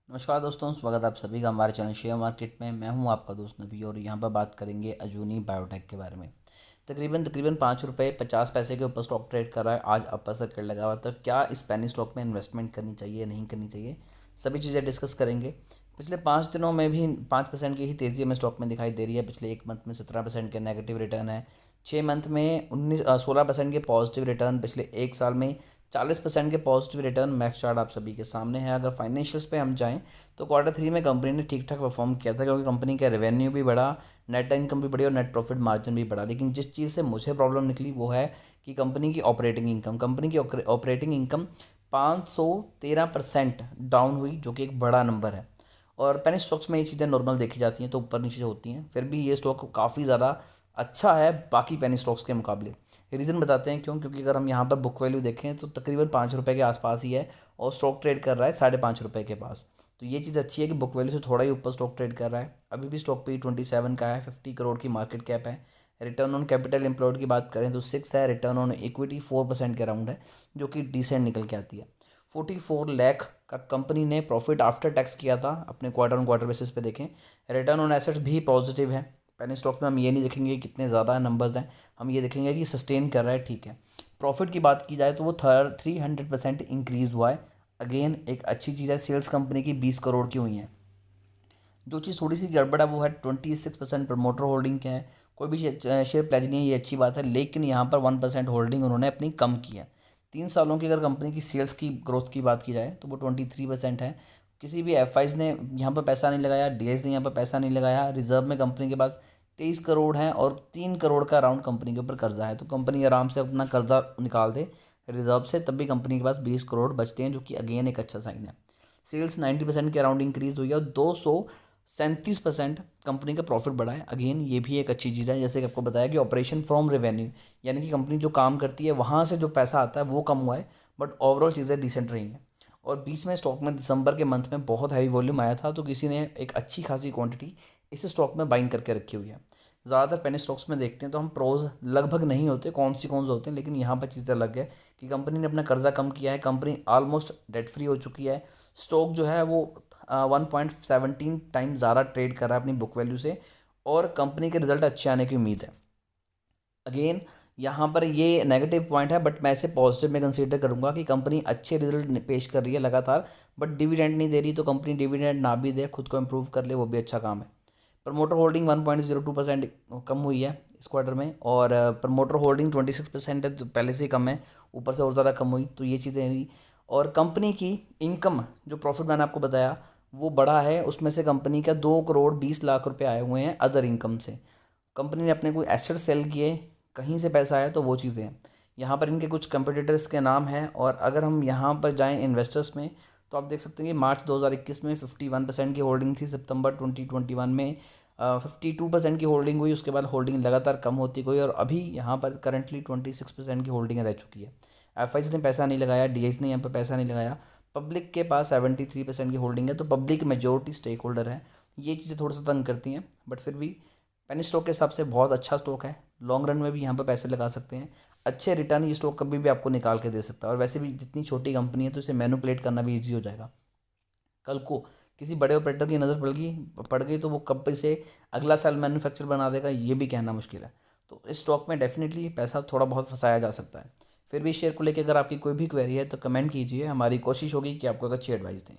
नमस्कार दोस्तों, स्वागत है आप सभी का हमारे चैनल शेयर मार्केट में। मैं हूं आपका दोस्त नबी और यहां पर बात करेंगे अजूनी बायोटेक के बारे में। तकरीबन तकरीबन 5 रुपये 50 पैसे के ऊपर स्टॉक ट्रेड कर रहा है। आज अपर सर्किट लगा हुआ, तो क्या इस पेनी स्टॉक में इन्वेस्टमेंट करनी चाहिए नहीं करनी चाहिए, सभी चीज़ें डिस्कस करेंगे। पिछले 5 दिनों में भी 5% की ही तेज़ी हमें स्टॉक में दिखाई दे रही है। पिछले एक मंथ में 17% के नेगेटिव रिटर्न है। 6 मंथ में 16% के पॉजिटिव रिटर्न। पिछले एक साल में 40% के पॉजिटिव रिटर्न। मैक्स चार्ट आप सभी के सामने है। अगर फाइनेंशियल्स पे हम जाएं तो क्वार्टर 3 में कंपनी ने ठीक ठाक परफॉर्म किया था, क्योंकि कंपनी का रेवेन्यू भी बढ़ा, नेट इनकम भी बढ़ी और नेट प्रॉफिट मार्जिन भी बढ़ा। लेकिन जिस चीज़ से मुझे प्रॉब्लम निकली वो है कि कंपनी की ऑपरेटिंग इनकम 513% डाउन हुई, जो कि एक बड़ा नंबर है। और पेनी स्टॉक्स में ये चीज़ें नॉर्मल देखी जाती हैं, तो ऊपर नीचे होती हैं। फिर भी ये स्टॉक काफ़ी ज़्यादा अच्छा है बाकी पेनी स्टॉक्स के मुकाबले। रीज़न बताते हैं क्यों। क्योंकि अगर हम यहाँ पर बुक वैल्यू देखें तो तकरीबन 5 रुपये के आसपास ही है और स्टॉक ट्रेड कर रहा है 5.5 रुपये के पास। तो ये चीज़ अच्छी है कि बुक वैल्यू से थोड़ा ही ऊपर स्टॉक ट्रेड कर रहा है। अभी भी स्टॉक पे 27 का है, 50 करोड़ की मार्केट कैप है। रिटर्न ऑन कैपिटल एम्प्लॉयड की बात करें तो 6 है। रिटर्न ऑन इक्विटी 4% के अराउंड है, जो कि डिसेंट निकल के आती है। 44 लाख का कंपनी ने प्रॉफिट आफ्टर टैक्स किया था अपने क्वार्टर ऑन क्वार्टर बेसिस पे देखें। रिटर्न ऑन एसेट्स भी पॉजिटिव है। पेनी स्टॉक में हम ये नहीं देखेंगे कि कितने ज़्यादा नंबर्स हैं, हम ये देखेंगे कि सस्टेन कर रहा है, ठीक है। प्रॉफिट की बात की जाए तो वो 300% इंक्रीज़ हुआ है। अगेन एक अच्छी चीज़ है। सेल्स कंपनी की 20 करोड़ की हुई है। जो चीज़ थोड़ी सी गड़बड़ है वो है 26% प्रमोटर होल्डिंग के है। कोई भी शेयर प्लेज नहीं है, ये अच्छी बात है। लेकिन यहाँ पर 1% होल्डिंग उन्होंने अपनी कम की है। 3 सालों की अगर कंपनी की सेल्स की ग्रोथ की बात की जाए तो वो 23% है। किसी भी एफ आईज ने यहाँ पर पैसा नहीं लगाया, डी ने यहाँ पर पैसा नहीं लगाया। रिजर्व में कंपनी के पास 23 करोड़ है और 3 करोड़ का अराउंड कंपनी के ऊपर कर्जा है। तो कंपनी आराम से अपना कर्जा निकाल दे रिजर्व से, तब भी कंपनी के पास 20 करोड़ बचते हैं, जो कि अगेन एक अच्छा साइन है। सेल्स 90% के अराउंड इंक्रीज हुई है और 237% कंपनी का प्रॉफिट बढ़ा है। अगेन ये भी एक अच्छी चीज़ है। जैसे कि आपको बताया कि ऑपरेशन फ्रॉम रेवेन्यू, यानी कि कंपनी जो काम करती है वहाँ से जो पैसा आता है वो कम हुआ है, बट ओवरऑल चीज़ें डिसेंट रही हैं। और बीच में स्टॉक में दिसंबर के मंथ में बहुत हैवी वॉल्यूम आया था, तो किसी ने एक अच्छी खासी क्वांटिटी इस स्टॉक में बाइंग करके रखी हुई है। ज़्यादातर पेनी स्टॉक्स में देखते हैं तो हम प्रोज लगभग नहीं होते, कौन से होते हैं, लेकिन यहाँ पर चीज़ें अलग है कि कंपनी ने अपना कर्जा कम किया है। कंपनी ऑलमोस्ट डेट फ्री हो चुकी है। स्टॉक जो है वो 1.17 टाइम ज़्यादा ट्रेड कर रहा है अपनी बुक वैल्यू से, और कंपनी के रिजल्ट अच्छे आने की उम्मीद है। अगेन यहाँ पर ये नेगेटिव पॉइंट है, बट मैं इसे पॉजिटिव में कंसीडर करूँगा कि कंपनी अच्छे रिजल्ट पेश कर रही है लगातार, बट डिविडेंड नहीं दे रही। तो कंपनी डिविडेंड ना भी दे, खुद को इम्प्रूव कर ले, वो भी अच्छा काम है। प्रमोटर होल्डिंग 1.02% कम हुई है इस क्वार्टर में, और प्रमोटर होल्डिंग 26% है, तो पहले से ही कम है। ऊपर से और ज़्यादा कम हुई, तो ये चीज़ें हुई। और कंपनी की इनकम, जो प्रॉफिट मैंने आपको बताया, वो बढ़ा है। उसमें से कंपनी का 2 करोड़ 20 लाख रुपए आए हुए हैं अदर इनकम से। कंपनी ने अपने कोई एसेट सेल किए, कहीं से पैसा आया, तो वो चीज़ें हैं। यहाँ पर इनके कुछ कंपटीटर्स के नाम हैं, और अगर हम यहाँ पर जाएं इन्वेस्टर्स में तो आप देख सकते हैं कि मार्च 2021 में 51% की होल्डिंग थी। सितंबर 2021 में 52% की होल्डिंग हुई। उसके बाद होल्डिंग लगातार कम होती गई और अभी यहाँ पर करंटली 26% की होल्डिंग रह चुकी है। एफ ने पैसा नहीं लगाया, डी ने यहाँ पर पैसा नहीं लगाया। पब्लिक के पास 73% की होल्डिंग है, तो पब्लिक मेजोरिटी स्टेक होल्डर है। ये चीज़ें थोड़ा सा तंग करती हैं, बट फिर भी पेनी स्टॉक के हिसाब से बहुत अच्छा स्टॉक है। लॉन्ग रन में भी यहाँ पर पैसे लगा सकते हैं। अच्छे रिटर्न ये स्टॉक कभी भी आपको निकाल के दे सकता है। और वैसे भी जितनी छोटी कंपनी है तो इसे मैनिपुलेट करना भी ईजी हो जाएगा। कल को किसी बड़े ऑपरेटर की नज़र पड़ गई तो वो कब से अगला सेल मैन्युफैक्चर बना देगा, ये भी कहना मुश्किल है। तो इस स्टॉक में डेफिनेटली पैसा थोड़ा बहुत फंसाया जा सकता है। फिर भी शेयर को लेकर अगर आपकी कोई भी क्वेरी है तो कमेंट कीजिए, हमारी कोशिश होगी कि आपको एक अच्छी एडवाइस दें।